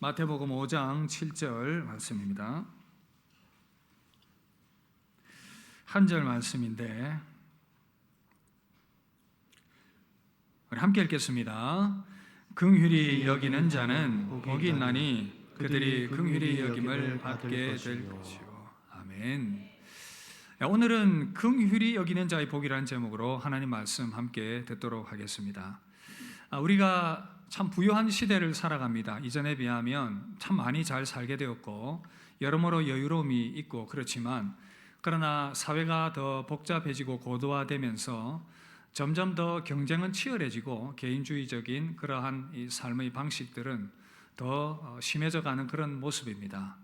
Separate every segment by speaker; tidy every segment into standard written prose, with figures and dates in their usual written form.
Speaker 1: 마태복음 5장 7절 말씀입니다. 한 절 말씀인데 우리 함께 읽겠습니다. 긍휼히 여기는 자는 복이 있나니 그들이 긍휼히 여김을 받게 될 것이요. 아멘. 오늘은 긍휼히 여기는 자의 복이라는 제목으로 하나님 말씀 함께 듣도록 하겠습니다. 우리가 참 부유한 시대를 살아갑니다. 이전에 비하면 참 많이 잘 살게 되었고 여러모로 여유로움이 있고 그렇지만, 그러나 사회가 더 복잡해지고 고도화되면서 점점 더 경쟁은 치열해지고 개인주의적인 그러한 이 삶의 방식들은 더 심해져가는 그런 모습입니다.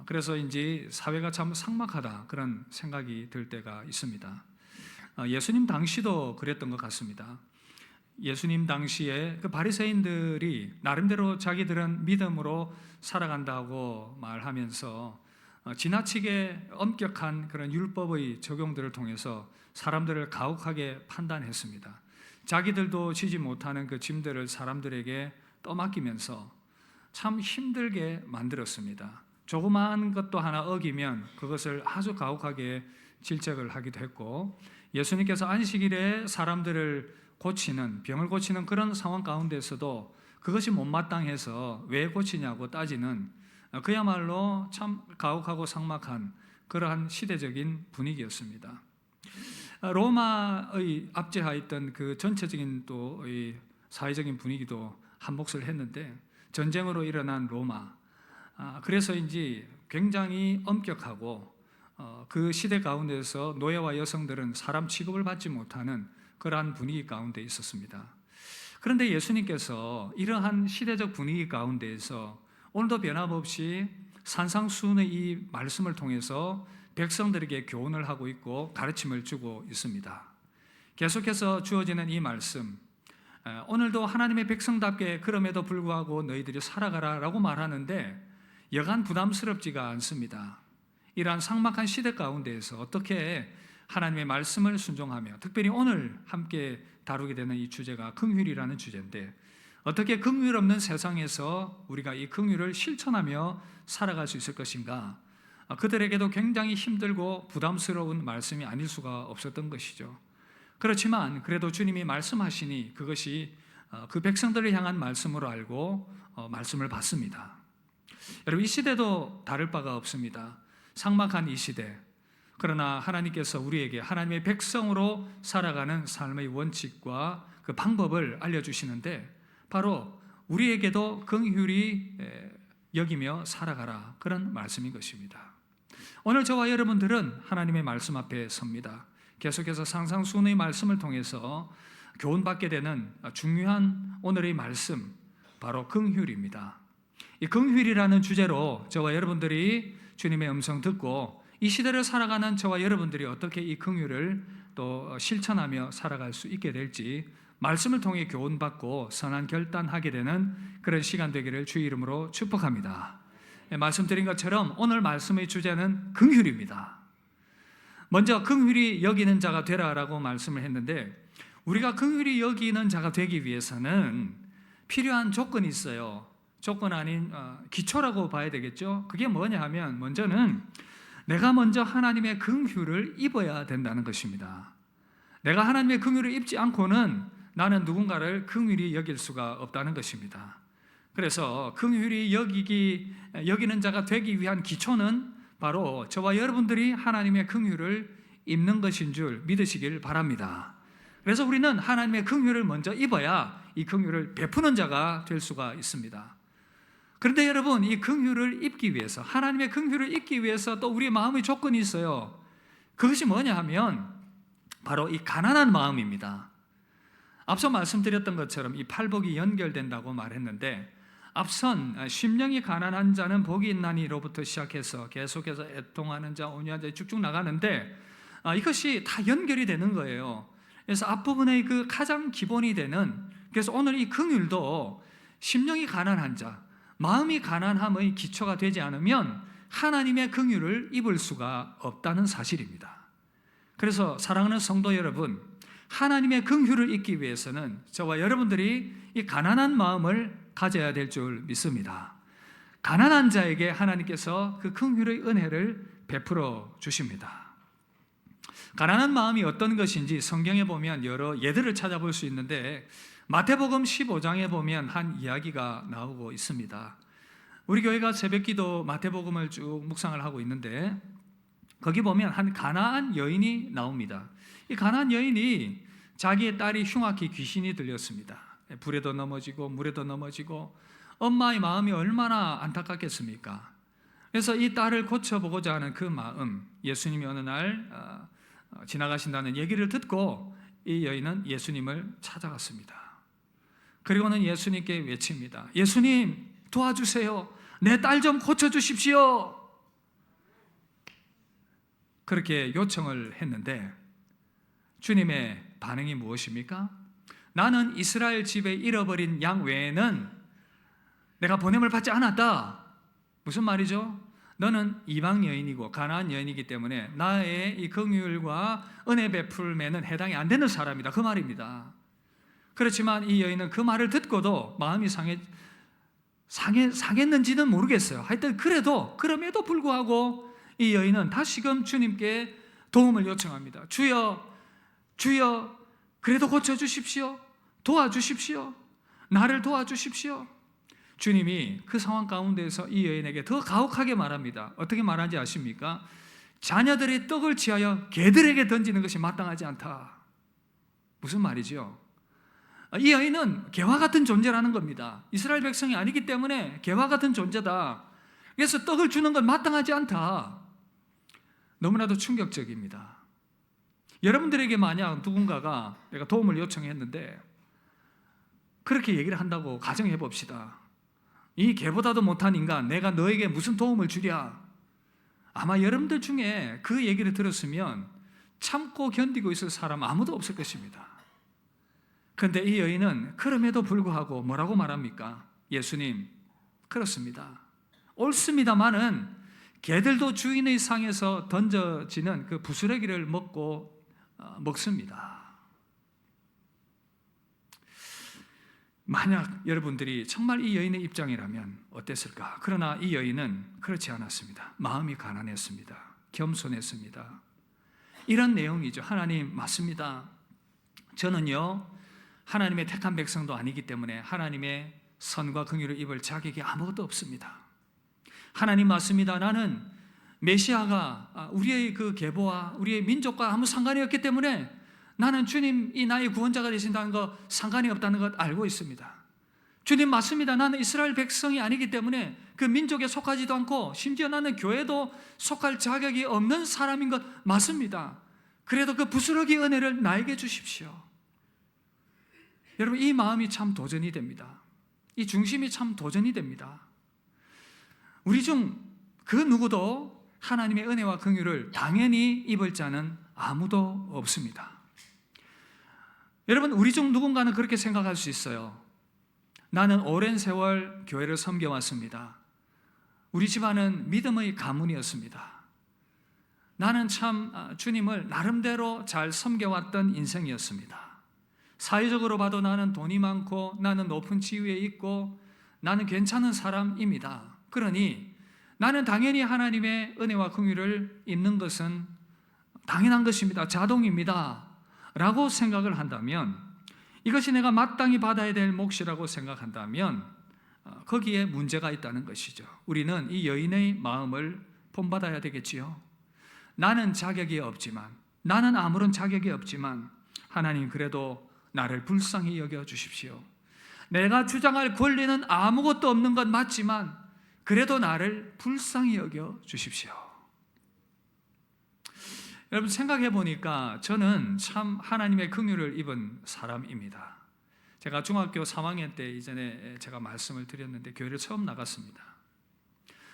Speaker 1: 그래서인지 사회가 참 삭막하다 그런 생각이 들 때가 있습니다. 예수님 당시도 그랬던 것 같습니다. 예수님 당시에 그 바리새인들이 나름대로 자기들은 믿음으로 살아간다고 말하면서 지나치게 엄격한 그런 율법의 적용들을 통해서 사람들을 가혹하게 판단했습니다. 자기들도 지지 못하는 그 짐들을 사람들에게 떠맡기면서 참 힘들게 만들었습니다. 조그마한 것도 하나 어기면 그것을 아주 가혹하게 질책을 하기도 했고, 예수님께서 안식일에 사람들을 고치는, 병을 고치는 그런 상황 가운데서도 그것이 못마땅해서 왜 고치냐고 따지는 그야말로 참 가혹하고 삭막한 그러한 시대적인 분위기였습니다. 로마의 압제하였던 그 전체적인 또 사회적인 분위기도 한몫을 했는데, 전쟁으로 일어난 로마, 그래서인지 굉장히 엄격하고 그 시대 가운데서 노예와 여성들은 사람 취급을 받지 못하는 그러한 분위기 가운데 있었습니다. 그런데 예수님께서 이러한 시대적 분위기 가운데에서 오늘도 변함없이 산상수훈의 이 말씀을 통해서 백성들에게 교훈을 하고 있고 가르침을 주고 있습니다. 계속해서 주어지는 이 말씀, 오늘도 하나님의 백성답게 그럼에도 불구하고 너희들이 살아가라 라고 말하는데 여간 부담스럽지가 않습니다. 이러한 삭막한 시대 가운데에서 어떻게 하나님의 말씀을 순종하며, 특별히 오늘 함께 다루게 되는 이 주제가 긍휼이라는 주제인데, 어떻게 긍휼 없는 세상에서 우리가 이 긍휼을 실천하며 살아갈 수 있을 것인가? 그들에게도 굉장히 힘들고 부담스러운 말씀이 아닐 수가 없었던 것이죠. 그렇지만 그래도 주님이 말씀하시니 그것이 그 백성들을 향한 말씀으로 알고 말씀을 받습니다. 여러분, 이 시대도 다를 바가 없습니다. 삭막한 이 시대, 그러나 하나님께서 우리에게 하나님의 백성으로 살아가는 삶의 원칙과 그 방법을 알려주시는데, 바로 우리에게도 긍휼히 여기며 살아가라, 그런 말씀인 것입니다. 오늘 저와 여러분들은 하나님의 말씀 앞에 섭니다. 계속해서 상상수훈의 말씀을 통해서 교훈받게 되는 중요한 오늘의 말씀, 바로 긍휼입니다. 이 긍휼이라는 주제로 저와 여러분들이 주님의 음성 듣고 이 시대를 살아가는 저와 여러분들이 어떻게 이 긍휼을 또 실천하며 살아갈 수 있게 될지 말씀을 통해 교훈받고 선한 결단하게 되는 그런 시간 되기를 주의 이름으로 축복합니다. 말씀드린 것처럼 오늘 말씀의 주제는 긍휼입니다. 먼저 긍휼히 여기는 자가 되라라고 말씀을 했는데, 우리가 긍휼히 여기는 자가 되기 위해서는 필요한 조건이 있어요. 조건 아닌 기초라고 봐야 되겠죠. 그게 뭐냐 하면, 먼저는 내가 먼저 하나님의 긍휼을 입어야 된다는 것입니다. 내가 하나님의 긍휼을 입지 않고는 나는 누군가를 긍휼히 여길 수가 없다는 것입니다. 그래서 긍휼히 여기는 자가 되기 위한 기초는 바로 저와 여러분들이 하나님의 긍휼을 입는 것인 줄 믿으시길 바랍니다. 그래서 우리는 하나님의 긍휼을 먼저 입어야 이 긍휼을 베푸는 자가 될 수가 있습니다. 그런데 여러분, 이 긍휼을 입기 위해서, 하나님의 긍휼을 입기 위해서 또 우리의 마음의 조건이 있어요. 그것이 뭐냐 하면 바로 이 가난한 마음입니다. 앞서 말씀드렸던 것처럼 이 팔복이 연결된다고 말했는데, 앞선 심령이 가난한 자는 복이 있나니로부터 시작해서 계속해서 애통하는 자, 온유한 자 쭉쭉 나가는데 이것이 다 연결이 되는 거예요. 그래서 앞부분의 그 가장 기본이 되는, 그래서 오늘 이 긍휼도 심령이 가난한 자, 마음이 가난함의 기초가 되지 않으면 하나님의 긍휼을 입을 수가 없다는 사실입니다. 그래서 사랑하는 성도 여러분, 하나님의 긍휼을 입기 위해서는 저와 여러분들이 이 가난한 마음을 가져야 될 줄 믿습니다. 가난한 자에게 하나님께서 그 긍휼의 은혜를 베풀어 주십니다. 가난한 마음이 어떤 것인지 성경에 보면 여러 예들을 찾아볼 수 있는데 마태복음 15장에 보면 한 이야기가 나오고 있습니다. 우리 교회가 새벽기도 마태복음을 쭉 묵상을 하고 있는데 거기 보면 한 가나안 여인이 나옵니다. 이 가나안 여인이 자기의 딸이 흉악히 귀신이 들렸습니다. 불에도 넘어지고 물에도 넘어지고 엄마의 마음이 얼마나 안타깝겠습니까? 그래서 이 딸을 고쳐보고자 하는 그 마음, 예수님이 어느 날 지나가신다는 얘기를 듣고 이 여인은 예수님을 찾아갔습니다. 그리고는 예수님께 외칩니다. 예수님 도와주세요. 내 딸 좀 고쳐주십시오. 그렇게 요청을 했는데 주님의 반응이 무엇입니까? 나는 이스라엘 집에 잃어버린 양 외에는 내가 보냄을 받지 않았다. 무슨 말이죠? 너는 이방 여인이고 가나안 여인이기 때문에 나의 이 긍휼과 은혜 베풀매는 해당이 안 되는 사람이다. 그 말입니다. 그렇지만 이 여인은 그 말을 듣고도 마음이 상했는지는 모르겠어요. 하여튼 그럼에도 불구하고 이 여인은 다시금 주님께 도움을 요청합니다. 주여, 주여, 그래도 고쳐주십시오. 도와주십시오. 나를 도와주십시오. 주님이 그 상황 가운데서 이 여인에게 더 가혹하게 말합니다. 어떻게 말하는지 아십니까? 자녀들의 떡을 취하여 개들에게 던지는 것이 마땅하지 않다. 무슨 말이죠? 이 여인은 개와 같은 존재라는 겁니다. 이스라엘 백성이 아니기 때문에 개와 같은 존재다. 그래서 떡을 주는 건 마땅하지 않다. 너무나도 충격적입니다. 여러분들에게 만약 누군가가 내가 도움을 요청했는데 그렇게 얘기를 한다고 가정해 봅시다. 이 개보다도 못한 인간, 내가 너에게 무슨 도움을 주랴? 아마 여러분들 중에 그 얘기를 들었으면 참고 견디고 있을 사람 아무도 없을 것입니다. 그런데 이 여인은 그럼에도 불구하고 뭐라고 말합니까? 예수님, 그렇습니다. 옳습니다마는 개들도 주인의 상에서 던져지는 그 부스러기를 먹습니다. 만약 여러분들이 정말 이 여인의 입장이라면 어땠을까? 그러나 이 여인은 그렇지 않았습니다. 마음이 가난했습니다. 겸손했습니다. 이런 내용이죠. 하나님, 맞습니다. 저는요 하나님의 택한 백성도 아니기 때문에 하나님의 선과 긍휼을 입을 자격이 아무것도 없습니다. 하나님, 맞습니다. 나는 메시아가 우리의 그 계보와 우리의 민족과 아무 상관이 없기 때문에 나는 주님이 나의 구원자가 되신다는 거 상관이 없다는 것 알고 있습니다. 주님, 맞습니다. 나는 이스라엘 백성이 아니기 때문에 그 민족에 속하지도 않고 심지어 나는 교회도 속할 자격이 없는 사람인 것 맞습니다. 그래도 그 부스러기 은혜를 나에게 주십시오. 여러분, 이 마음이 참 도전이 됩니다. 이 중심이 참 도전이 됩니다. 우리 중 그 누구도 하나님의 은혜와 긍휼을 당연히 입을 자는 아무도 없습니다. 여러분, 우리 중 누군가는 그렇게 생각할 수 있어요. 나는 오랜 세월 교회를 섬겨왔습니다. 우리 집안은 믿음의 가문이었습니다. 나는 참 주님을 나름대로 잘 섬겨왔던 인생이었습니다. 사회적으로 봐도 나는 돈이 많고 나는 높은 지위에 있고 나는 괜찮은 사람입니다. 그러니 나는 당연히 하나님의 은혜와 긍휼을 입는 것은 당연한 것입니다. 자동입니다. 라고 생각을 한다면, 이것이 내가 마땅히 받아야 될 몫이라고 생각한다면 거기에 문제가 있다는 것이죠. 우리는 이 여인의 마음을 본받아야 되겠지요. 나는 자격이 없지만, 나는 아무런 자격이 없지만 하나님, 그래도 나를 불쌍히 여겨 주십시오. 내가 주장할 권리는 아무것도 없는 건 맞지만 그래도 나를 불쌍히 여겨 주십시오. 여러분, 생각해 보니까 저는 참 하나님의 긍휼을 입은 사람입니다. 제가 중학교 3학년 때 이전에 제가 말씀을 드렸는데 교회를 처음 나갔습니다.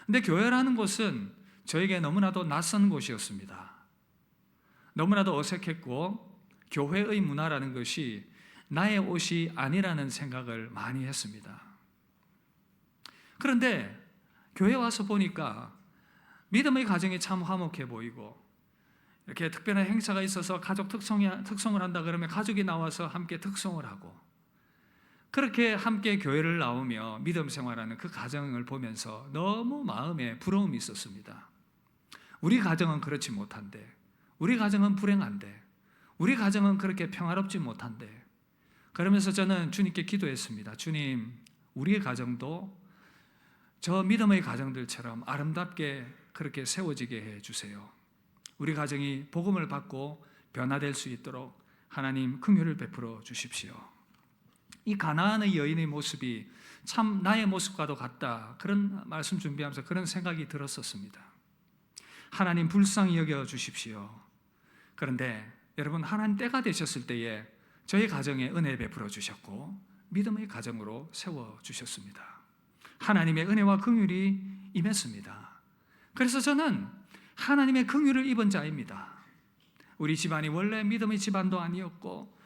Speaker 1: 근데 교회라는 곳은 저에게 너무나도 낯선 곳이었습니다. 너무나도 어색했고 교회의 문화라는 것이 나의 옷이 아니라는 생각을 많이 했습니다. 그런데 교회 와서 보니까 믿음의 가정이 참 화목해 보이고, 이렇게 특별한 행사가 있어서 가족 특송을 한다 그러면 가족이 나와서 함께 특송을 하고, 그렇게 함께 교회를 나오며 믿음 생활하는 그 가정을 보면서 너무 마음에 부러움이 있었습니다. 우리 가정은 그렇지 못한데, 우리 가정은 불행한데, 우리 가정은 그렇게 평화롭지 못한데, 그러면서 저는 주님께 기도했습니다. 주님, 우리의 가정도 저 믿음의 가정들처럼 아름답게 그렇게 세워지게 해주세요. 우리 가정이 복음을 받고 변화될 수 있도록 하나님 긍휼을 베풀어 주십시오. 이 가나안의 여인의 모습이 참 나의 모습과도 같다, 그런 말씀 준비하면서 그런 생각이 들었었습니다. 하나님 불쌍히 여겨 주십시오. 그런데 여러분, 하나님 때가 되셨을 때에 저희 가정에 은혜 베풀어 주셨고 믿음의 가정으로 세워주셨습니다. 하나님의 은혜와 긍휼이 임했습니다. 그래서 저는 하나님의 긍휼을 입은 자입니다. 우리 집안이 원래 믿음의 집안도 아니었고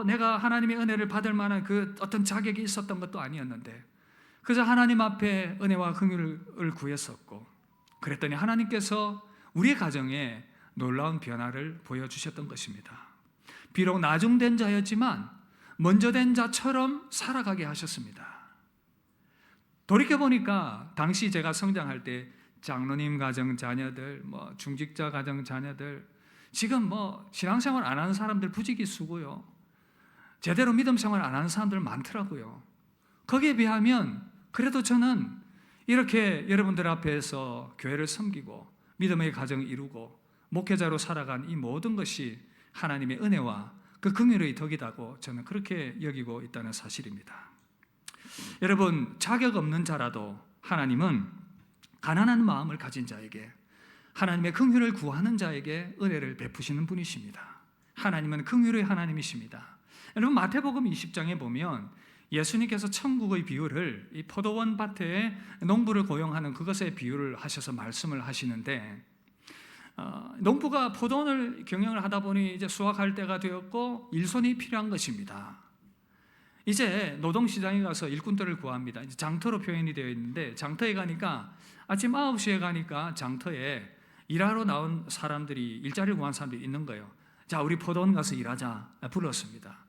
Speaker 1: 내가 하나님의 은혜를 받을 만한 그 어떤 자격이 있었던 것도 아니었는데 그저 하나님 앞에 은혜와 긍휼을 구했었고, 그랬더니 하나님께서 우리의 가정에 놀라운 변화를 보여주셨던 것입니다. 비록 나중된 자였지만 먼저 된 자처럼 살아가게 하셨습니다. 돌이켜보니까 당시 제가 성장할 때 장로님 가정 자녀들, 중직자 가정 자녀들, 지금 신앙생활 안 하는 사람들 부지기수고요, 제대로 믿음 생활 안 하는 사람들 많더라고요. 거기에 비하면 그래도 저는 이렇게 여러분들 앞에서 교회를 섬기고 믿음의 가정을 이루고 목회자로 살아간 이 모든 것이 하나님의 은혜와 그 긍휼의 덕이라고 저는 그렇게 여기고 있다는 사실입니다. 여러분, 자격 없는 자라도 하나님은 가난한 마음을 가진 자에게, 하나님의 긍휼을 구하는 자에게 은혜를 베푸시는 분이십니다. 하나님은 긍휼의 하나님이십니다. 여러분, 마태복음 20장에 보면 예수님께서 천국의 비유를 이 포도원 밭에 농부를 고용하는 그것에 비유를 하셔서 말씀을 하시는데, 농부가 포도원을 경영을 하다 보니 이제 수확할 때가 되었고 일손이 필요한 것입니다. 이제 노동시장에 가서 일꾼들을 구합니다. 이제 장터로 표현이 되어 있는데, 장터에 가니까 아침 9시에 가니까 장터에 일하러 나온 사람들이, 일자리를 구한 사람들이 있는 거예요. 자, 우리 포도원 가서 일하자 불렀습니다.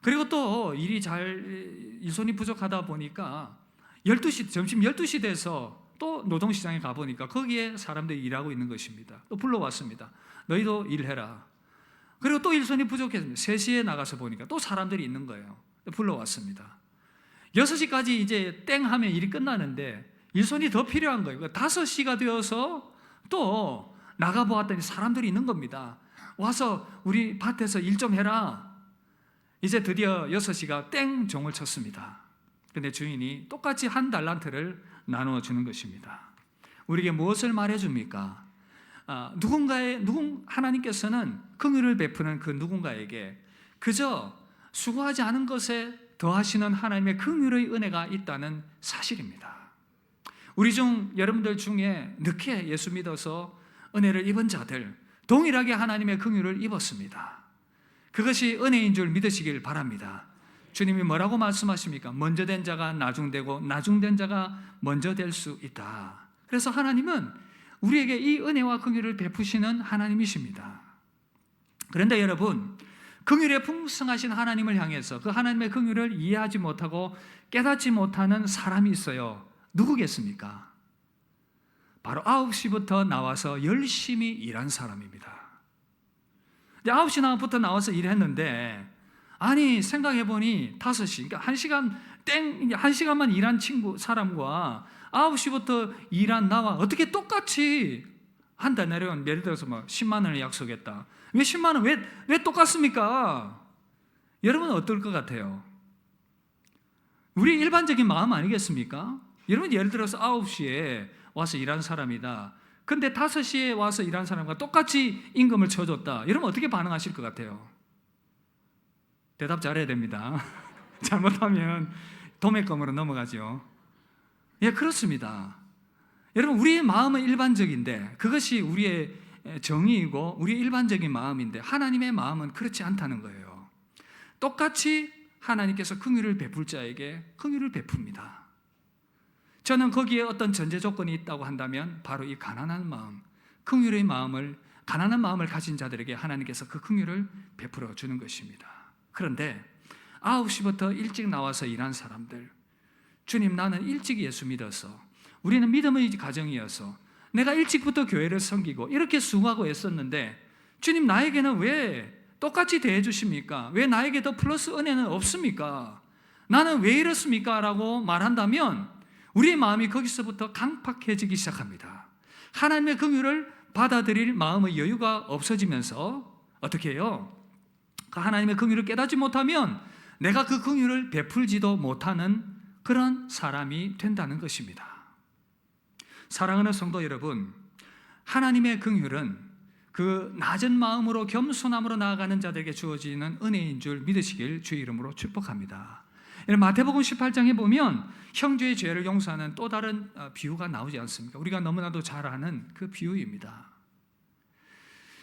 Speaker 1: 그리고 또 일손이 부족하다 보니까 12시, 점심 12시 돼서 또 노동시장에 가보니까 거기에 사람들이 일하고 있는 것입니다. 또 불러왔습니다. 너희도 일해라. 그리고 또 일손이 부족했습니다. 3시에 나가서 보니까 또 사람들이 있는 거예요. 불러왔습니다. 6시까지 이제 땡 하면 일이 끝나는데 일손이 더 필요한 거예요. 5시가 되어서 또 나가보았더니 사람들이 있는 겁니다. 와서 우리 밭에서 일 좀 해라. 이제 드디어 6시가 땡 종을 쳤습니다. 그런데 주인이 똑같이 한 달란트를 나누어 주는 것입니다. 우리에게 무엇을 말해줍니까? 하나님께서는 긍휼을 베푸는 그 누군가에게 그저 수고하지 않은 것에 더하시는 하나님의 긍휼의 은혜가 있다는 사실입니다. 우리 중 여러분들 중에 늦게 예수 믿어서 은혜를 입은 자들, 동일하게 하나님의 긍휼을 입었습니다. 그것이 은혜인 줄 믿으시길 바랍니다. 주님이 뭐라고 말씀하십니까? 먼저 된 자가 나중되고 나중된 자가 먼저 될 수 있다. 그래서 하나님은 우리에게 이 은혜와 긍휼을 베푸시는 하나님이십니다. 그런데 여러분, 긍휼에 풍성하신 하나님을 향해서 그 하나님의 긍휼을 이해하지 못하고 깨닫지 못하는 사람이 있어요. 누구겠습니까? 바로 9시부터 나와서 열심히 일한 사람입니다. 9시부터 나와서 일했는데, 아니 생각해보니 5시, 그러니까 1시간만 일한 사람과 9시부터 일한 나와 어떻게 똑같이 한 달 내려온, 예를 들어서 10만 원을 약속했다. 왜 10만 원? 왜 똑같습니까? 여러분은 어떨 것 같아요? 우리 일반적인 마음 아니겠습니까? 여러분, 예를 들어서 9시에 와서 일한 사람이다. 근데 5시에 와서 일한 사람과 똑같이 임금을 쳐줬다. 여러분 어떻게 반응하실 것 같아요? 대답 잘해야 됩니다. 잘못하면 도매금으로 넘어가죠. 예, 그렇습니다. 여러분, 우리의 마음은 일반적인데 그것이 우리의 정의이고 우리의 일반적인 마음인데 하나님의 마음은 그렇지 않다는 거예요. 똑같이 하나님께서 긍휼을 베풀 자에게 긍휼을 베풉니다. 저는 거기에 어떤 전제 조건이 있다고 한다면 바로 이 가난한 마음, 긍휼의 마음을, 가난한 마음을 가진 자들에게 하나님께서 그 긍휼을 베풀어 주는 것입니다. 그런데 9시부터 일찍 나와서 일한 사람들, 주님 나는 일찍 예수 믿어서, 우리는 믿음의 가정이어서 내가 일찍부터 교회를 섬기고 이렇게 수고하고 애썼는데 주님 나에게는 왜 똑같이 대해 주십니까? 왜 나에게 더 플러스 은혜는 없습니까? 나는 왜 이렇습니까? 라고 말한다면 우리의 마음이 거기서부터 강팍해지기 시작합니다. 하나님의 긍휼을 받아들일 마음의 여유가 없어지면서 어떻게 해요? 하나님의 긍휼을 깨닫지 못하면 내가 그 긍휼을 베풀지도 못하는 그런 사람이 된다는 것입니다. 사랑하는 성도 여러분, 하나님의 긍휼은 그 낮은 마음으로 겸손함으로 나아가는 자들에게 주어지는 은혜인 줄 믿으시길 주의 이름으로 축복합니다. 마태복음 18장에 보면 형제의 죄를 용서하는 또 다른 비유가 나오지 않습니까? 우리가 너무나도 잘 아는 그 비유입니다.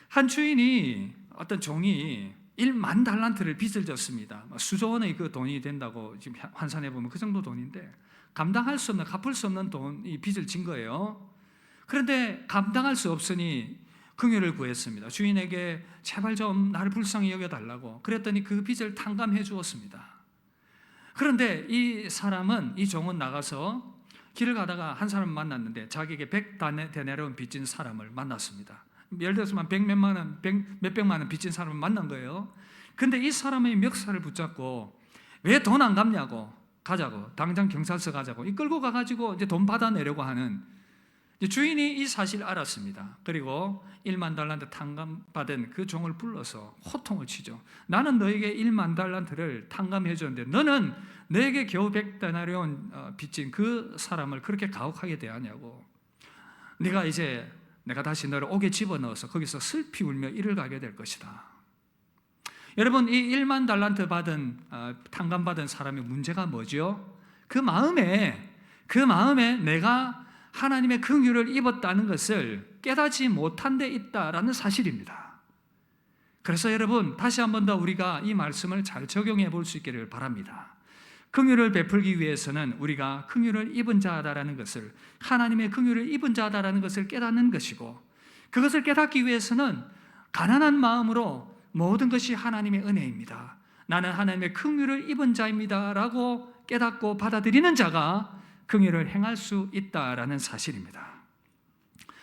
Speaker 1: 한 주인이, 어떤 종이 1만 달란트를 빚을 졌습니다. 수조 원의 그 돈이 된다고 지금 환산해 보면 그 정도 돈인데 감당할 수 없는, 갚을 수 없는 돈이 빚을 진 거예요. 그런데 감당할 수 없으니 긍휼을 구했습니다. 주인에게 제발 좀 나를 불쌍히 여겨달라고. 그랬더니 그 빚을 탕감해 주었습니다. 그런데 이 종은 나가서 길을 가다가 한 사람을 만났는데 자기에게 100데나리온 빚진 사람을 만났습니다. 예를 들어서 몇백만 원 빚진 사람을 만난 거예요. 근데 이 사람의 멱살을 붙잡고 왜 돈 안 갚냐고, 가자고, 당장 경찰서 가자고 이끌고 가가지고 이제 돈 받아내려고 하는, 주인이 이 사실을 알았습니다. 그리고 1만 달란트 탕감받은 그 종을 불러서 호통을 치죠. 나는 너에게 1만 달란트를 탕감해 줬는데 너는 너에게 겨우 100데나리온 빚진 그 사람을 그렇게 가혹하게 대하냐고. 내가 다시 너를 옥에 집어넣어서 거기서 슬피 울며 이를 가게 될 것이다. 여러분, 이 1만 달란트 탕감받은 사람의 문제가 뭐죠? 그 마음에 내가 하나님의 긍휼을 입었다는 것을 깨닫지 못한 데 있다라는 사실입니다. 그래서 여러분, 다시 한 번 더 우리가 이 말씀을 잘 적용해 볼 수 있기를 바랍니다. 긍휼을 베풀기 위해서는 우리가 긍휼을 입은 자다라는 것을, 하나님의 긍휼을 입은 자다라는 것을 깨닫는 것이고, 그것을 깨닫기 위해서는 가난한 마음으로 모든 것이 하나님의 은혜입니다, 나는 하나님의 긍휼을 입은 자입니다라고 깨닫고 받아들이는 자가 긍휼을 행할 수 있다라는 사실입니다.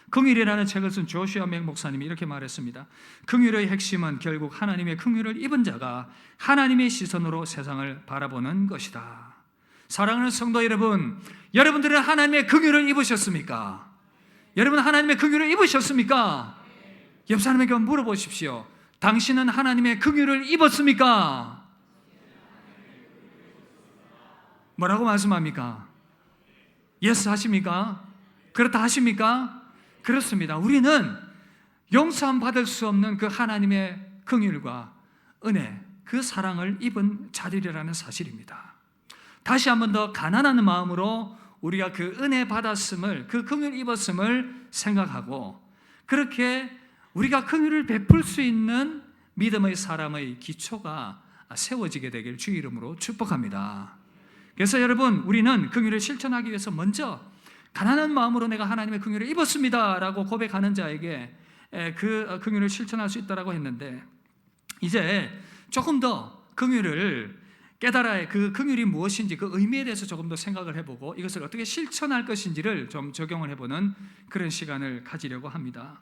Speaker 1: 긍휼이라는 책을 쓴 조슈아 맥 목사님이 이렇게 말했습니다. 긍휼의 핵심은 결국 하나님의 긍휼을 입은 자가 하나님의 시선으로 세상을 바라보는 것이다. 사랑하는 성도 여러분, 여러분들은 하나님의 긍휼을 입으셨습니까? 여러분 하나님의 긍휼을 입으셨습니까? 옆 사람에게 물어보십시오. 당신은 하나님의 긍휼을 입었습니까? 뭐라고 말씀합니까? 예스 하십니까? 그렇다 하십니까? 그렇습니다. 우리는 용서함 받을 수 없는 그 하나님의 긍휼과 은혜, 그 사랑을 입은 자들이라는 사실입니다. 다시 한 번 더 가난한 마음으로 우리가 그 은혜 받았음을, 그 긍휼 입었음을 생각하고, 그렇게 우리가 긍휼을 베풀 수 있는 믿음의 사람의 기초가 세워지게 되길 주의 이름으로 축복합니다. 그래서 여러분, 우리는 긍휼을 실천하기 위해서 먼저 가난한 마음으로 내가 하나님의 긍휼을 입었습니다 라고 고백하는 자에게 그 긍휼을 실천할 수 있다고 했는데, 이제 조금 더 긍휼을 깨달아야, 그 긍휼이 무엇인지 그 의미에 대해서 조금 더 생각을 해보고 이것을 어떻게 실천할 것인지를 좀 적용을 해보는 그런 시간을 가지려고 합니다.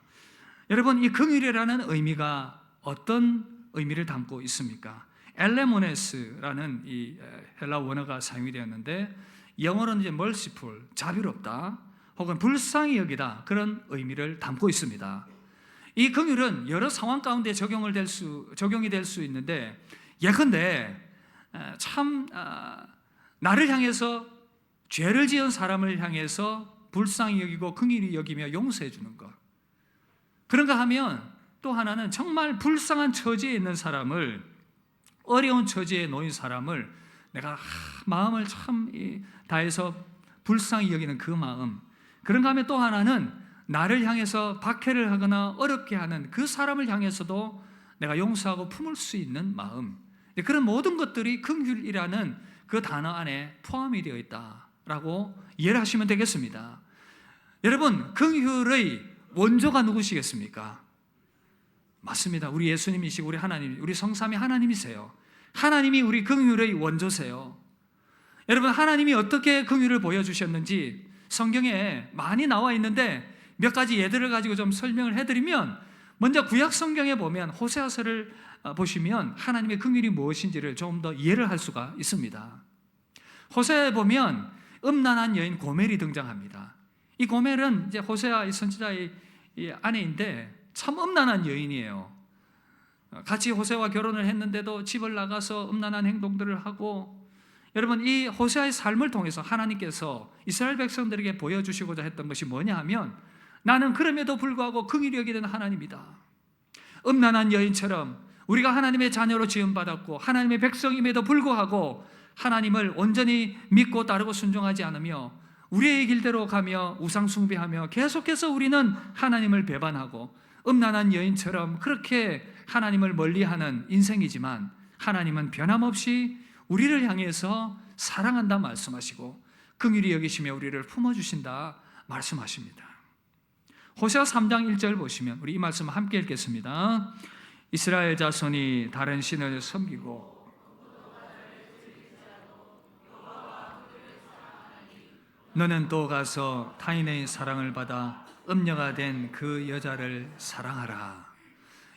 Speaker 1: 여러분, 이 긍휼이라는 의미가 어떤 의미를 담고 있습니까? 엘레모네스라는 이 헬라 원어가 사용이 되었는데, 영어로는 이제 merciful, 자비롭다, 혹은 불쌍히 여기다, 그런 의미를 담고 있습니다. 이 긍휼은 여러 상황 가운데 적용이 될 수 있는데, 예컨대 나를 향해서, 죄를 지은 사람을 향해서 불쌍히 여기고 긍휼히 여기며 용서해 주는 것, 그런가 하면 또 하나는 정말 불쌍한 처지에 있는 사람을, 어려운 처지에 놓인 사람을 내가 마음을 참 다해서 불쌍히 여기는 그 마음, 그런가 하면 또 하나는 나를 향해서 박해를 하거나 어렵게 하는 그 사람을 향해서도 내가 용서하고 품을 수 있는 마음, 그런 모든 것들이 긍휼이라는 그 단어 안에 포함이 되어 있다라고 이해를 하시면 되겠습니다. 여러분, 긍휼의 원조가 누구시겠습니까? 맞습니다. 우리 예수님이시고 우리 하나님, 우리 성삼위 하나님이세요. 하나님이 우리 긍휼의 원조세요. 여러분, 하나님이 어떻게 긍휼을 보여주셨는지 성경에 많이 나와 있는데 몇 가지 예들을 가지고 좀 설명을 해드리면, 먼저 구약 성경에 보면 호세아서를 보시면 하나님의 긍휼이 무엇인지를 좀 더 이해를 할 수가 있습니다. 호세아에 보면 음란한 여인 고멜이 등장합니다. 이 고멜은 이제 호세아 이 선지자의 아내인데 참 음란한 여인이에요. 같이 호세아와 결혼을 했는데도 집을 나가서 음란한 행동들을 하고, 여러분, 이 호세아의 삶을 통해서 하나님께서 이스라엘 백성들에게 보여주시고자 했던 것이 뭐냐 하면, 나는 그럼에도 불구하고 긍휼히 여기는 하나님이다. 음란한 여인처럼 우리가 하나님의 자녀로 지음받았고 하나님의 백성임에도 불구하고 하나님을 온전히 믿고 따르고 순종하지 않으며 우리의 길대로 가며 우상 숭배하며 계속해서 우리는 하나님을 배반하고 음란한 여인처럼 그렇게 하나님을 멀리하는 인생이지만, 하나님은 변함없이 우리를 향해서 사랑한다 말씀하시고 긍휼히 여기시며 우리를 품어주신다 말씀하십니다. 호세아 3장 1절 보시면 우리 이 말씀 함께 읽겠습니다. 이스라엘 자손이 다른 신을 섬기고 너는 또 가서 타인의 사랑을 받아 음녀가 된 그 여자를 사랑하라.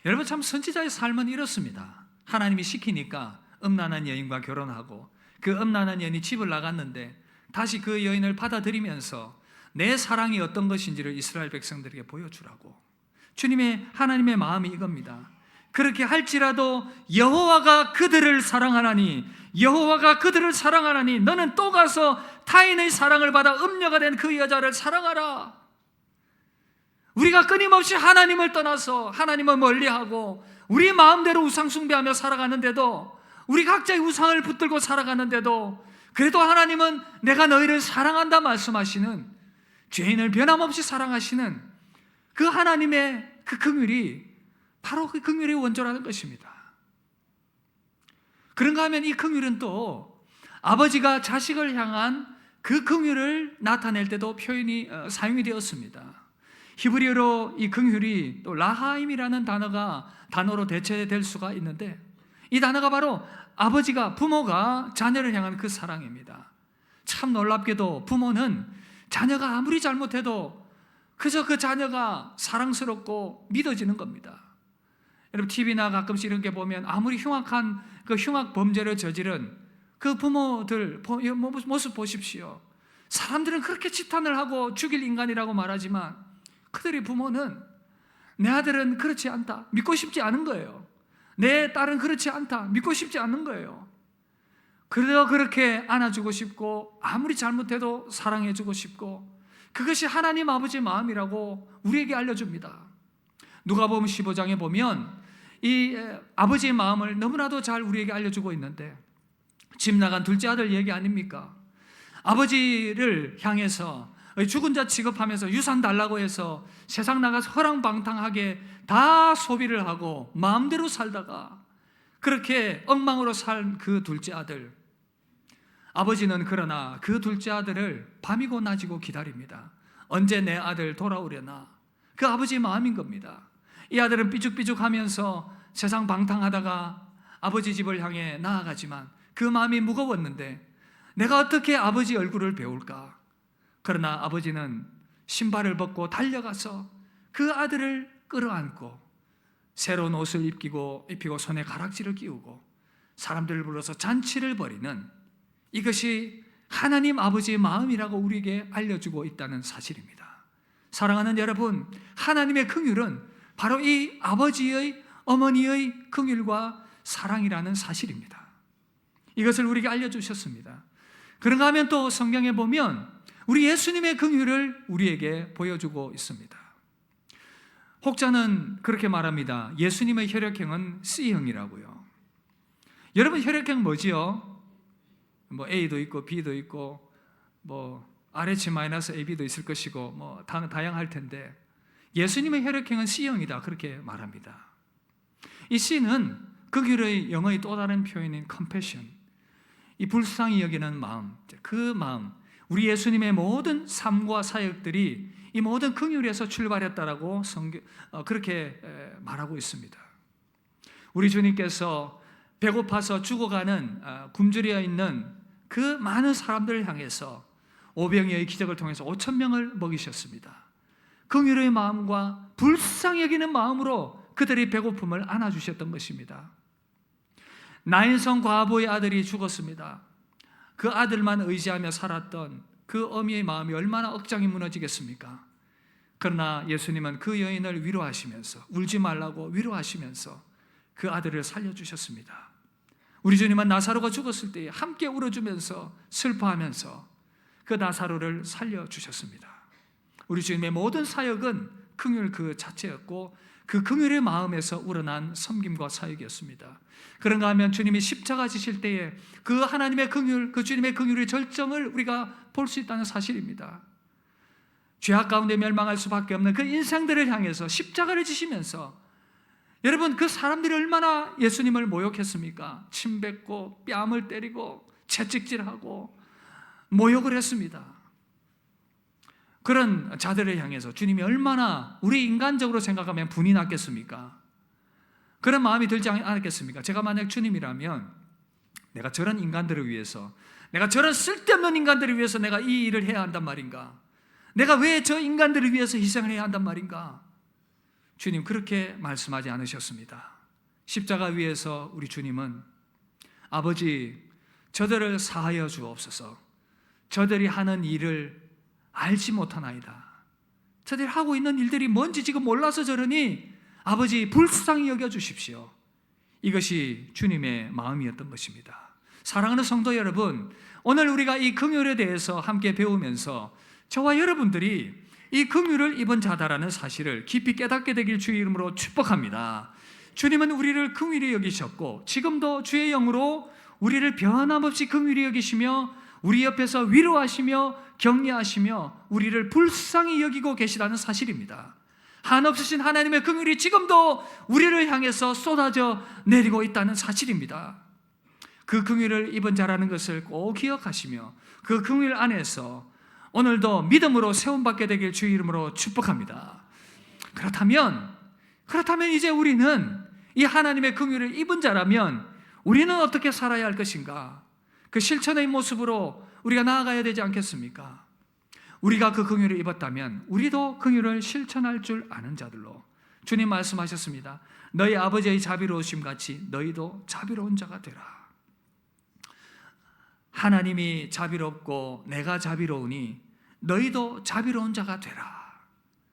Speaker 1: 여러분, 참 선지자의 삶은 이렇습니다. 하나님이 시키니까 음란한 여인과 결혼하고 그 음란한 여인이 집을 나갔는데 다시 그 여인을 받아들이면서 내 사랑이 어떤 것인지를 이스라엘 백성들에게 보여주라고. 주님의 하나님의 마음이 이겁니다. 그렇게 할지라도 여호와가 그들을 사랑하나니, 여호와가 그들을 사랑하나니 너는 또 가서 타인의 사랑을 받아 음녀가 된 그 여자를 사랑하라. 우리가 끊임없이 하나님을 떠나서 하나님을 멀리하고 우리 마음대로 우상 숭배하며 살아가는데도, 우리 각자의 우상을 붙들고 살아가는데도 그래도 하나님은 내가 너희를 사랑한다 말씀하시는, 죄인을 변함없이 사랑하시는 그 하나님의 그 긍휼이 바로 그 긍휼의 원조라는 것입니다. 그런가 하면 이 긍휼은 또 아버지가 자식을 향한 그 긍휼을 나타낼 때도 표현이 사용이 되었습니다. 히브리어로 이 긍휼이 또 라하임이라는 단어로 대체될 수가 있는데, 이 단어가 바로 아버지가, 부모가 자녀를 향한 그 사랑입니다. 참 놀랍게도 부모는 자녀가 아무리 잘못해도 그저 그 자녀가 사랑스럽고 믿어지는 겁니다. 여러분, TV나 가끔씩 이런 게 보면 아무리 흉악한 그 흉악 범죄를 저지른 그 부모들 모습 보십시오. 사람들은 그렇게 치탄을 하고 죽일 인간이라고 말하지만 그들의 부모는 내 아들은 그렇지 않다, 믿고 싶지 않은 거예요. 내 딸은 그렇지 않다, 믿고 싶지 않은 거예요. 그래도 그렇게 안아주고 싶고 아무리 잘못해도 사랑해주고 싶고, 그것이 하나님 아버지의 마음이라고 우리에게 알려줍니다. 누가복음 15장에 보면 이 아버지의 마음을 너무나도 잘 우리에게 알려주고 있는데, 집 나간 둘째 아들 얘기 아닙니까? 아버지를 향해서 죽은 자 취급하면서 유산 달라고 해서 세상 나가서 허랑방탕하게 다 소비를 하고 마음대로 살다가 그렇게 엉망으로 산 그 둘째 아들, 아버지는 그러나 그 둘째 아들을 밤이고 낮이고 기다립니다. 언제 내 아들 돌아오려나. 그 아버지의 마음인 겁니다. 이 아들은 삐죽삐죽하면서 세상 방탕하다가 아버지 집을 향해 나아가지만 그 마음이 무거웠는데 내가 어떻게 아버지 얼굴을 배울까? 그러나 아버지는 신발을 벗고 달려가서 그 아들을 끌어안고 새로운 옷을 입히고 손에 가락지를 끼우고 사람들을 불러서 잔치를 벌이는, 이것이 하나님 아버지의 마음이라고 우리에게 알려주고 있다는 사실입니다. 사랑하는 여러분, 하나님의 긍휼은 바로 이 아버지의, 어머니의 긍휼과 사랑이라는 사실입니다. 이것을 우리에게 알려주셨습니다. 그런가 하면 또 성경에 보면 우리 예수님의 긍휼을 우리에게 보여주고 있습니다. 혹자는 그렇게 말합니다. 예수님의 혈액형은 C형이라고요. 여러분, 혈액형 뭐지요? 뭐 A도 있고 B도 있고 뭐 RH-AB도 있을 것이고 뭐 다양할 텐데, 예수님의 혈액형은 C형이다, 그렇게 말합니다. 이 C는 긍휼의 영어의 또 다른 표현인 compassion, 이 불쌍히 여기는 마음, 그 마음, 우리 예수님의 모든 삶과 사역들이 이 모든 긍휼에서 출발했다라고 그렇게 말하고 있습니다. 우리 주님께서 배고파서 죽어가는 굶주려 있는 그 많은 사람들을 향해서 오병이어의 기적을 통해서 5천 명을 먹이셨습니다. 긍휼의 마음과 불쌍히 여기는 마음으로 그들의 배고픔을 안아주셨던 것입니다. 나인성 과부의 아들이 죽었습니다. 그 아들만 의지하며 살았던 그 어미의 마음이 얼마나 억장이 무너지겠습니까? 그러나 예수님은 그 여인을 위로하시면서, 울지 말라고 위로하시면서 그 아들을 살려주셨습니다. 우리 주님은 나사로가 죽었을 때 함께 울어주면서 슬퍼하면서 그 나사로를 살려주셨습니다. 우리 주님의 모든 사역은 긍휼 그 자체였고 그 긍휼의 마음에서 우러난 섬김과 사역이었습니다. 그런가 하면 주님이 십자가 지실 때에 그 하나님의 긍휼, 그 주님의 긍휼의 절정을 우리가 볼 수 있다는 사실입니다. 죄악 가운데 멸망할 수밖에 없는 그 인생들을 향해서 십자가를 지시면서, 여러분, 그 사람들이 얼마나 예수님을 모욕했습니까? 침뱉고 뺨을 때리고 채찍질하고 모욕을 했습니다. 그런 자들을 향해서 주님이 얼마나 우리 인간적으로 생각하면 분이 났겠습니까? 그런 마음이 들지 않았겠습니까? 제가 만약 주님이라면 내가 저런 인간들을 위해서, 내가 저런 쓸데없는 인간들을 위해서 내가 이 일을 해야 한단 말인가? 내가 왜 저 인간들을 위해서 희생을 해야 한단 말인가? 주님 그렇게 말씀하지 않으셨습니다. 십자가 위에서 우리 주님은 아버지, 저들을 사하여 주옵소서. 저들이 하는 일을 알지 못하나이다. 저들이 하고 있는 일들이 뭔지 지금 몰라서 저러니 아버지 불쌍히 여겨주십시오. 이것이 주님의 마음이었던 것입니다. 사랑하는 성도 여러분, 오늘 우리가 이 긍휼에 대해서 함께 배우면서 저와 여러분들이 이 긍휼을 입은 자다라는 사실을 깊이 깨닫게 되길 주의 이름으로 축복합니다. 주님은 우리를 긍휼히 여기셨고 지금도 주의 영으로 우리를 변함없이 긍휼히 여기시며 우리 옆에서 위로하시며 격려하시며 우리를 불쌍히 여기고 계시다는 사실입니다. 한없으신 하나님의 긍휼이 지금도 우리를 향해서 쏟아져 내리고 있다는 사실입니다. 그 긍휼을 입은 자라는 것을 꼭 기억하시며 그 긍휼 안에서 오늘도 믿음으로 세움받게 되길 주의 이름으로 축복합니다. 그렇다면 이제 우리는 이 하나님의 긍휼을 입은 자라면 우리는 어떻게 살아야 할 것인가? 그 실천의 모습으로 우리가 나아가야 되지 않겠습니까? 우리가 그 긍휼을 입었다면 우리도 긍휼을 실천할 줄 아는 자들로, 주님 말씀하셨습니다. 너희 아버지의 자비로우심 같이 너희도 자비로운 자가 되라. 하나님이 자비롭고 내가 자비로우니 너희도 자비로운 자가 되라.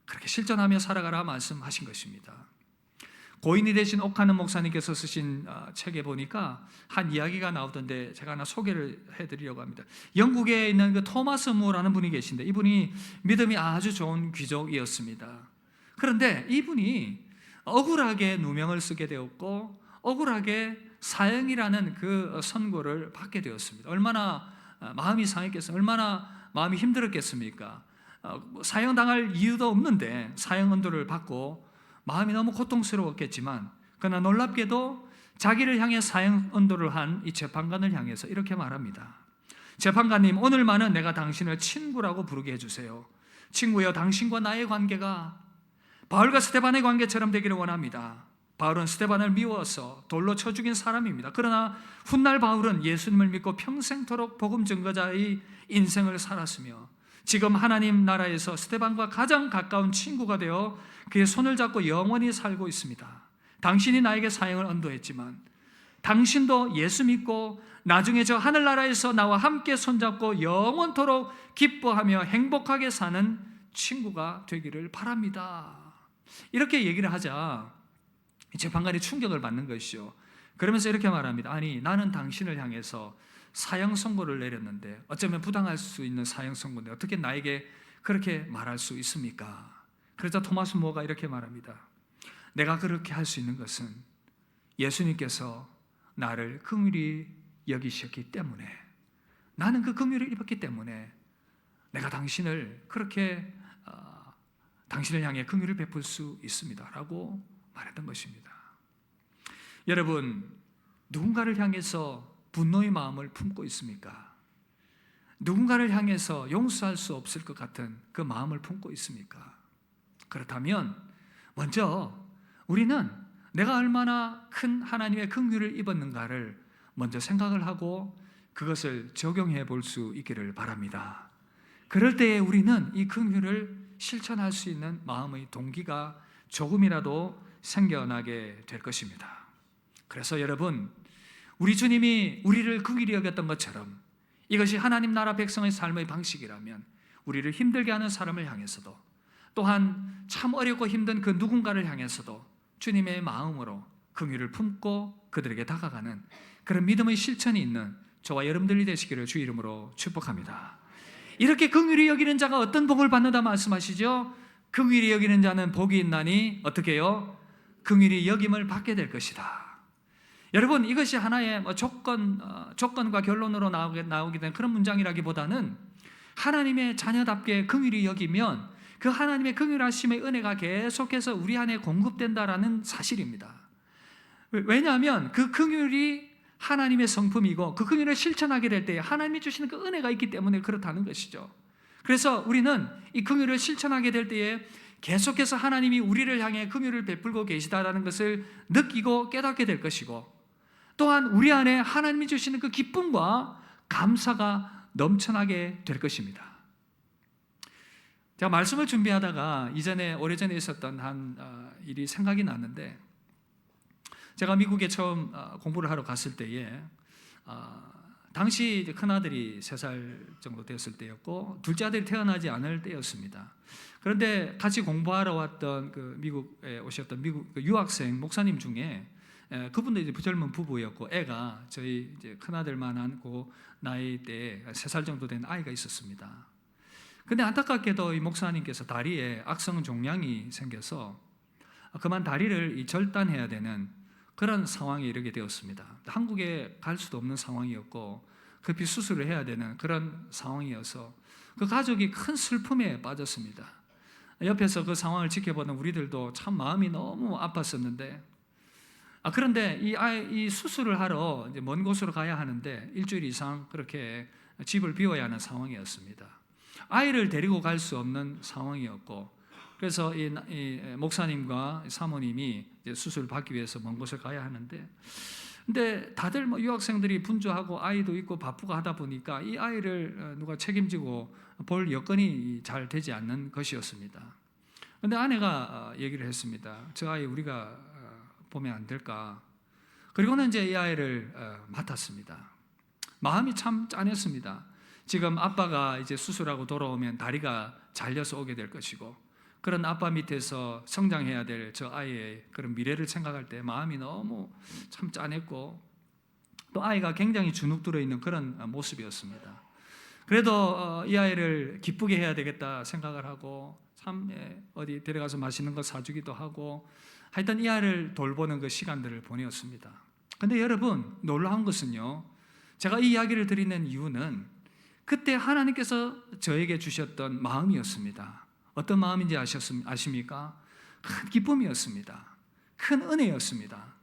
Speaker 1: 그렇게 실천하며 살아가라 말씀하신 것입니다. 고인이 되신 옥하는 목사님께서 쓰신 책에 보니까 한 이야기가 나오던데 제가 하나 소개를 해드리려고 합니다. 영국에 있는 그 토마스 무어라는 분이 계신데 이분이 믿음이 아주 좋은 귀족이었습니다. 그런데 이분이 억울하게 누명을 쓰게 되었고 억울하게 사형이라는 그 선고를 받게 되었습니다. 얼마나 마음이 상했겠어요? 얼마나 마음이 힘들었겠습니까? 사형당할 이유도 없는데 사형 언도를 받고 마음이 너무 고통스러웠겠지만, 그러나 놀랍게도 자기를 향해 사형 언도를 한 이 재판관을 향해서 이렇게 말합니다. 재판관님, 오늘만은 내가 당신을 친구라고 부르게 해주세요. 친구여, 당신과 나의 관계가 바울과 스데반의 관계처럼 되기를 원합니다. 바울은 스데반을 미워서 돌로 쳐 죽인 사람입니다. 그러나 훗날 바울은 예수님을 믿고 평생토록 복음 증거자의 인생을 살았으며 지금 하나님 나라에서 스데반과 가장 가까운 친구가 되어 그의 손을 잡고 영원히 살고 있습니다. 당신이 나에게 사형을 언도했지만 당신도 예수 믿고 나중에 저 하늘나라에서 나와 함께 손잡고 영원토록 기뻐하며 행복하게 사는 친구가 되기를 바랍니다. 이렇게 얘기를 하자 재판관이 충격을 받는 것이죠. 그러면서 이렇게 말합니다. 아니, 나는 당신을 향해서 사형 선고를 내렸는데 어쩌면 부당할 수 있는 사형 선고인데 어떻게 나에게 그렇게 말할 수 있습니까? 그러자 토마스 무어가 이렇게 말합니다. 내가 그렇게 할 수 있는 것은 예수님께서 나를 긍휼히 여기셨기 때문에, 나는 그 긍휼을 입었기 때문에 내가 당신을 그렇게 당신을 향해 긍휼을 베풀 수 있습니다 라고 말했던 것입니다. 여러분, 누군가를 향해서 분노의 마음을 품고 있습니까? 누군가를 향해서 용서할 수 없을 것 같은 그 마음을 품고 있습니까? 그렇다면 먼저 우리는 내가 얼마나 큰 하나님의 긍휼을 입었는가를 먼저 생각을 하고 그것을 적용해 볼 수 있기를 바랍니다. 그럴 때에 우리는 이 긍휼을 실천할 수 있는 마음의 동기가 조금이라도 생겨나게 될 것입니다. 그래서 여러분, 우리 주님이 우리를 긍휼히 여겼던 것처럼 이것이 하나님 나라 백성의 삶의 방식이라면 우리를 힘들게 하는 사람을 향해서도, 또한 참 어렵고 힘든 그 누군가를 향해서도 주님의 마음으로 긍휼을 품고 그들에게 다가가는 그런 믿음의 실천이 있는 저와 여러분들이 되시기를 주 이름으로 축복합니다. 이렇게 긍휼히 여기는 자가 어떤 복을 받는다 말씀하시죠? 긍휼히 여기는 자는 복이 있나니 어떻게 해요? 긍휼히 여김을 받게 될 것이다. 여러분, 이것이 하나의 조건과 결론으로 나오게 된 그런 문장이라기보다는 하나님의 자녀답게 긍휼히 여기면 그 하나님의 긍휼하심의 은혜가 계속해서 우리 안에 공급된다라는 사실입니다. 왜냐하면 그 긍휼이 하나님의 성품이고 그 긍휼을 실천하게 될 때에 하나님이 주시는 그 은혜가 있기 때문에 그렇다는 것이죠. 그래서 우리는 이 긍휼을 실천하게 될 때에 계속해서 하나님이 우리를 향해 긍휼을 베풀고 계시다라는 것을 느끼고 깨닫게 될 것이고, 또한 우리 안에 하나님이 주시는 그 기쁨과 감사가 넘쳐나게 될 것입니다. 제가 말씀을 준비하다가 오래전에 있었던 한 일이 생각이 났는데, 제가 미국에 처음 공부를 하러 갔을 때에 당시 큰아들이 3살 정도 되었을 때였고 둘째 아들이 태어나지 않을 때였습니다. 그런데 같이 공부하러 왔던 그 미국에 오셨던 미국 유학생 목사님 중에 그분도 이제 젊은 부부였고 애가 저희 이제 큰아들만한 그 나이 때 3살 정도 된 아이가 있었습니다. 근데 안타깝게도 이 목사님께서 다리에 악성 종양이 생겨서 그만 다리를 절단해야 되는 그런 상황에 이르게 되었습니다. 한국에 갈 수도 없는 상황이었고 급히 수술을 해야 되는 그런 상황이어서 그 가족이 큰 슬픔에 빠졌습니다. 옆에서 그 상황을 지켜보는 우리들도 참 마음이 너무 아팠었는데, 그런데 이 수술을 하러 이제 먼 곳으로 가야 하는데 일주일 이상 그렇게 집을 비워야 하는 상황이었습니다. 아이를 데리고 갈 수 없는 상황이었고, 그래서 이 목사님과 사모님이 이제 수술을 받기 위해서 먼 곳을 가야 하는데, 근데 다들 유학생들이 분주하고 아이도 있고 바쁘고 하다 보니까 이 아이를 누가 책임지고 볼 여건이 잘 되지 않는 것이었습니다. 그런데 아내가 얘기를 했습니다. 저 아이 우리가 보면 안 될까? 그리고는 이제 이 아이를 맡았습니다. 마음이 참 짠했습니다. 지금 아빠가 이제 수술하고 돌아오면 다리가 잘려서 오게 될 것이고, 그런 아빠 밑에서 성장해야 될 저 아이의 그런 미래를 생각할 때 마음이 너무 참 짠했고, 또 아이가 굉장히 주눅 들어 있는 그런 모습이었습니다. 그래도 이 아이를 기쁘게 해야 되겠다 생각을 하고 참 어디 데려가서 맛있는 거 사주기도 하고 하여튼 이 아이를 돌보는 그 시간들을 보내었습니다. 그런데 여러분, 놀라운 것은요, 제가 이 이야기를 드리는 이유는 그때 하나님께서 저에게 주셨던 마음이었습니다. 어떤 마음인지 아십니까? 큰 기쁨이었습니다. 큰 은혜였습니다.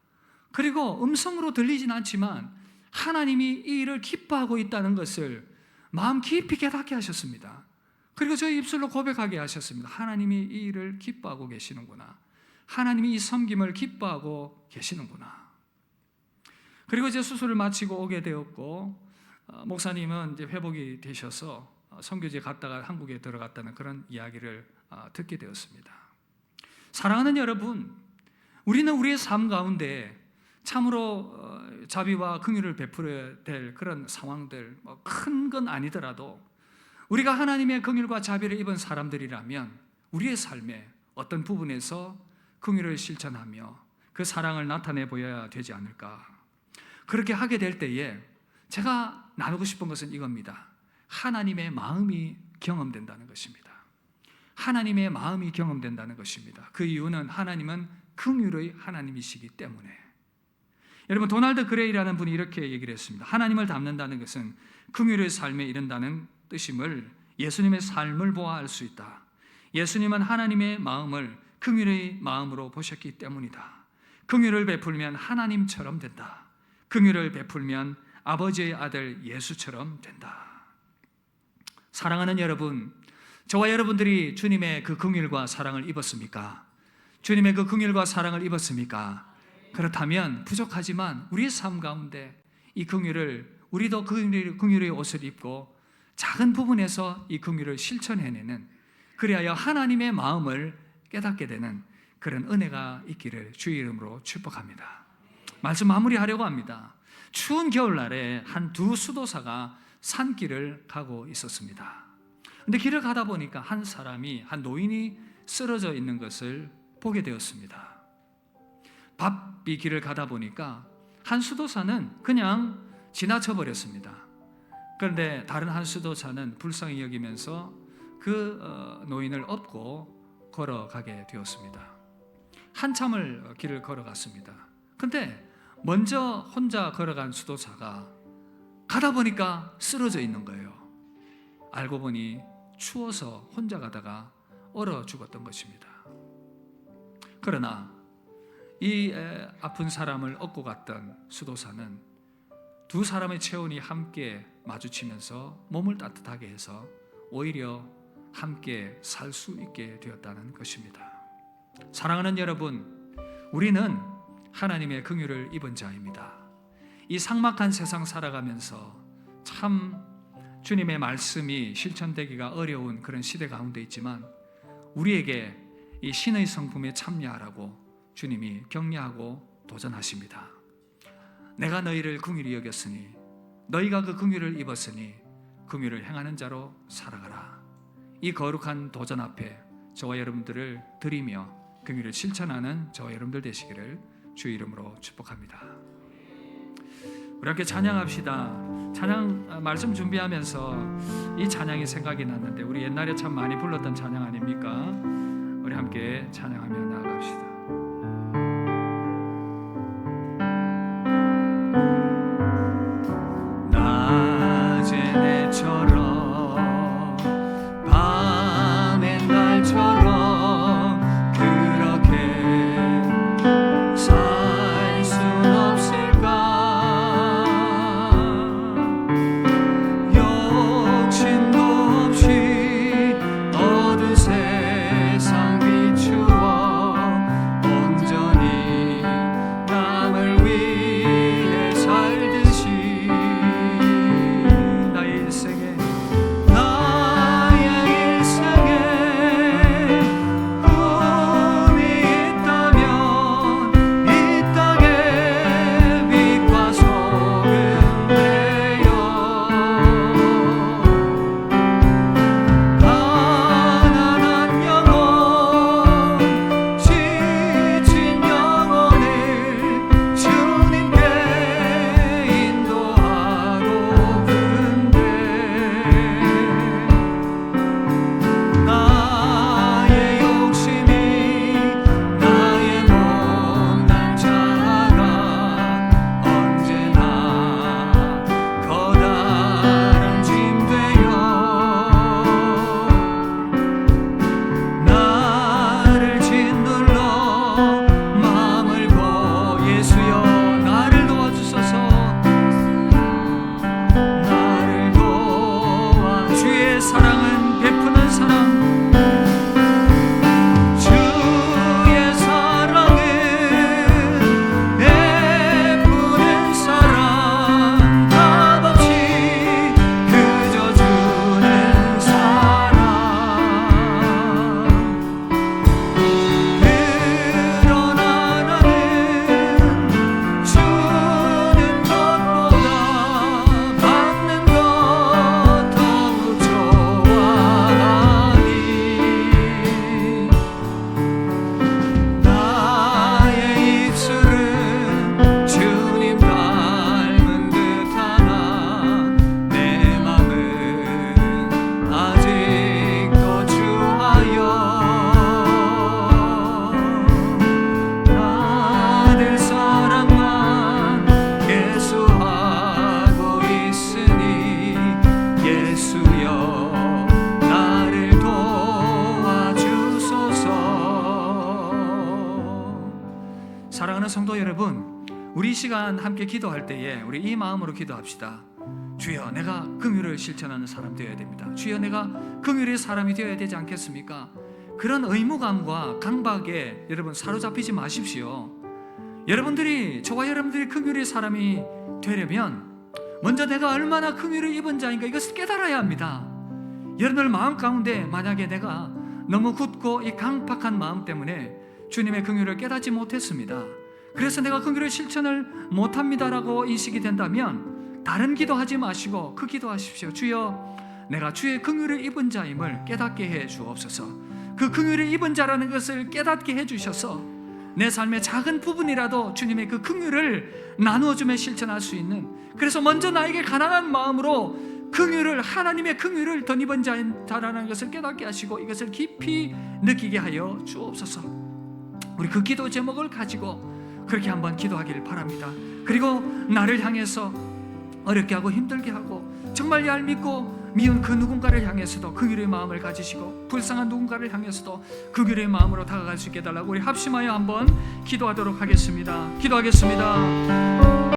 Speaker 1: 그리고 음성으로 들리진 않지만 하나님이 이 일을 기뻐하고 있다는 것을 마음 깊이 깨닫게 하셨습니다. 그리고 저희 입술로 고백하게 하셨습니다. 하나님이 이 일을 기뻐하고 계시는구나. 하나님이 이 섬김을 기뻐하고 계시는구나. 그리고 이제 수술을 마치고 오게 되었고, 목사님은 이제 회복이 되셔서 선교지에 갔다가 한국에 들어갔다는 그런 이야기를 듣게 되었습니다. 사랑하는 여러분, 우리는 우리의 삶 가운데 참으로 자비와 긍휼을 베풀어야 될 그런 상황들, 큰 건 아니더라도 우리가 하나님의 긍휼과 자비를 입은 사람들이라면 우리의 삶에 어떤 부분에서 긍휼을 실천하며 그 사랑을 나타내 보여야 되지 않을까. 그렇게 하게 될 때에 제가 나누고 싶은 것은 이겁니다. 하나님의 마음이 경험된다는 것입니다. 하나님의 마음이 경험된다는 것입니다. 그 이유는 하나님은 긍휼의 하나님이시기 때문에. 여러분, 도널드 그레이라는 분이 이렇게 얘기를 했습니다. 하나님을 닮는다는 것은 긍휼의 삶에 이른다는 뜻임을 예수님의 삶을 보아 알 수 있다. 예수님은 하나님의 마음을 긍휼의 마음으로 보셨기 때문이다. 긍휼을 베풀면 하나님처럼 된다. 긍휼을 베풀면 아버지의 아들 예수처럼 된다. 사랑하는 여러분, 저와 여러분들이 주님의 그 긍휼과 사랑을 입었습니까? 주님의 그 긍휼과 사랑을 입었습니까? 그렇다면 부족하지만 우리의 삶 가운데 이 긍휼을, 우리도 긍휼의 옷을 입고 작은 부분에서 이 긍휼을 실천해내는, 그리하여 하나님의 마음을 깨닫게 되는 그런 은혜가 있기를 주의 이름으로 축복합니다. 말씀 마무리하려고 합니다. 추운 겨울날에 한 두 수도사가 산길을 가고 있었습니다. 근데 길을 가다 보니까 한 노인이 쓰러져 있는 것을 보게 되었습니다. 바삐 길을 가다 보니까 한 수도사는 그냥 지나쳐 버렸습니다. 그런데 다른 한 수도사는 불쌍히 여기면서 그 노인을 업고 걸어가게 되었습니다. 한참을 길을 걸어갔습니다. 근데 먼저 혼자 걸어간 수도사가 가다 보니까 쓰러져 있는 거예요. 알고 보니 추워서 혼자 가다가 얼어 죽었던 것입니다. 그러나 이 아픈 사람을 업고 갔던 수도사는 두 사람의 체온이 함께 마주치면서 몸을 따뜻하게 해서 오히려 함께 살 수 있게 되었다는 것입니다. 사랑하는 여러분, 우리는 하나님의 긍휼을 입은 자입니다. 이 삭막한 세상 살아가면서 참 주님의 말씀이 실천되기가 어려운 그런 시대 가운데 있지만 우리에게 이 신의 성품에 참여하라고 주님이 격려하고 도전하십니다. 내가 너희를 긍휼히 여겼으니 너희가 그 긍휼을 입었으니 긍휼을 행하는 자로 살아가라. 이 거룩한 도전 앞에 저와 여러분들을 드리며 긍휼을 실천하는 저와 여러분들 되시기를 주 이름으로 축복합니다. 우리 함께 찬양합시다. 찬양 말씀 준비하면서 이 찬양이 생각이 났는데 우리 옛날에 참 많이 불렀던 찬양 아닙니까? 우리 함께 찬양하며 나아갑시다. 낮의 내처럼 밤의 날처럼 그렇게 살 순 없을까? 욕심도 없이 어두운 세상 비추어 온전히 남을 위해 살듯이 나의 일생에 꿈이 있다면 이 땅에 빛과 소금 되어 가난한 영혼, 지친 영혼을 주님께 인도하고픈데 나의 욕심이 나의 못난 자아가 언제나 커다란 짐 되어 나를 짓눌러 마음을 고 예수여 나를 도와주소서. 나를 도와 주의 사랑은 베푸는 사랑, 주의 사랑은 베푸는 사랑, 값없이 그저 주는 사랑. 그러나 나는 주는 것보다 받는 것 더욱 좋아하니 나의 입술은 주님 닮은 듯하나 내 맘은 아직도 주하여 아들 사랑만 계수하고 있으니 예수여 나를 도와주소서. 사랑하는 성도 여러분, 우리 이 시간 함께 기도할 때에 우리 이 마음으로 기도합시다. 주여, 내가 긍휼을 실천하는 사람 되어야 됩니다. 주여, 내가 긍휼의 사람이 되어야 되지 않겠습니까? 그런 의무감과 강박에 여러분 사로잡히지 마십시오. 저와 여러분들이 긍휼의 사람이 되려면 먼저 내가 얼마나 긍휼을 입은 자인가 이것을 깨달아야 합니다. 여러분들 마음 가운데 만약에 내가 너무 굳고 이 강팍한 마음 때문에 주님의 긍휼을 깨닫지 못했습니다. 그래서 내가 긍휼의 실천을 못합니다라고 인식이 된다면 다른 기도하지 마시고 그 기도하십시오. 주여, 내가 주의 긍휼을 입은 자임을 깨닫게 해 주옵소서. 그 긍휼을 입은 자라는 것을 깨닫게 해 주셔서 내 삶의 작은 부분이라도 주님의 그 긍휼을 나누어주며 실천할 수 있는, 그래서 먼저 나에게 가난한 마음으로 긍휼을, 하나님의 긍휼을 덧입은 자라는 것을 깨닫게 하시고 이것을 깊이 느끼게 하여 주옵소서. 우리 그 기도 제목을 가지고 그렇게 한번 기도하길 바랍니다. 그리고 나를 향해서 어렵게 하고 힘들게 하고 정말 얄밉고 미운 그 누군가를 향해서도 긍휼의 마음을 가지시고 불쌍한 누군가를 향해서도 긍휼의 마음으로 다가갈 수 있게 해달라고 우리 합심하여 한번 기도하도록 하겠습니다. 기도하겠습니다.